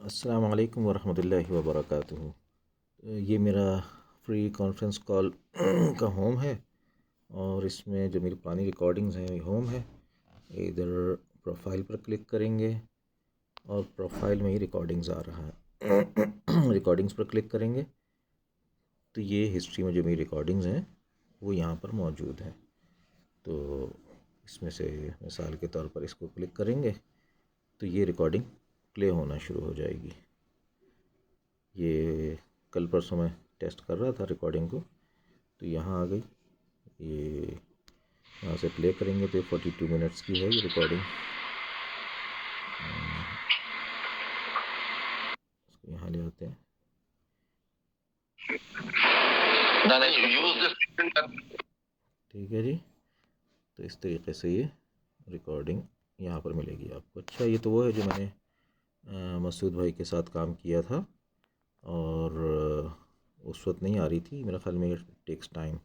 अस्सलामु अलैकुम वरहमतुल्लाहि वबरकातुहू। ये मेरा फ्री कॉन्फ्रेंस कॉल का होम है और इसमें जो मेरी पुरानी रिकॉर्डिंग्स हैं ये होम है। इधर प्रोफाइल पर क्लिक करेंगे और प्रोफाइल में ही रिकॉर्डिंग्स आ रहा है। रिकॉर्डिंग्स पर क्लिक करेंगे तो ये हिस्ट्री में जो मेरी रिकॉर्डिंग्स हैं वो यहाँ पर मौजूद हैं। तो इसमें से मिसाल के तौर पर इसको क्लिक करेंगे तो ये रिकॉर्डिंग प्ले होना शुरू हो जाएगी। ये कल परसों मैं टेस्ट कर रहा था रिकॉर्डिंग को, तो यहाँ आ गई। ये यहाँ से प्ले करेंगे तो 42 मिनट्स की है ये रिकॉर्डिंग। इसको यहाँ ले आते हैं। ठीक है जी, तो इस तरीके से ये रिकॉर्डिंग यहाँ पर मिलेगी आपको। अच्छा, ये तो वो है जो मैंने मसूद भाई के साथ काम किया था और उस वक्त नहीं आ रही थी। मेरा ख्याल में टेक्स टाइम।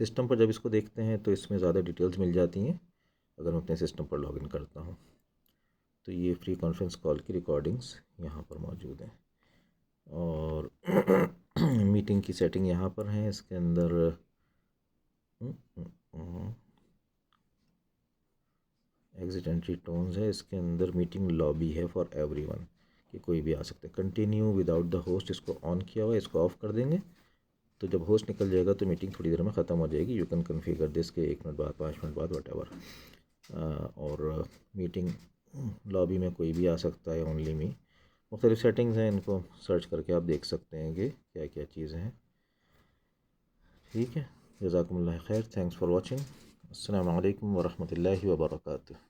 सिस्टम पर जब इसको देखते हैं तो इसमें ज़्यादा डिटेल्स मिल जाती हैं अगर मैं अपने सिस्टम पर लॉगिन करता हूँ। तो ये फ्री कॉन्फ्रेंस कॉल की रिकॉर्डिंग्स यहाँ पर मौजूद हैं और मीटिंग की सेटिंग यहाँ पर है। इसके अंदर एग्जिट एंट्री टोन्स है। इसके अंदर मीटिंग लॉबी है फॉर एवरीवन कि कोई भी आ सकता है। कंटिन्यू विदाउट द होस्ट इसको ऑन किया हुआ है, इसको ऑफ़ कर देंगे तो जब होस्ट निकल जाएगा तो मीटिंग थोड़ी देर में ख़त्म हो जाएगी। यू कैन कन्फिगर दिस के 1 मिनट बाद, 5 मिनट बाद, वट। और मीटिंग लॉबी में कोई भी आ सकता है, ओनली मी। मुख्तलिफ सेटिंग्स हैं, इनको सर्च करके आप देख सकते हैं कि क्या क्या चीज़ें हैं। ठीक है, जज़ाकुमुल्लाह खैर, थैंक्स फॉर वॉचिंग। अस्सलामु अलैकुम वरहमतुल्लाहि वबरकातुहू।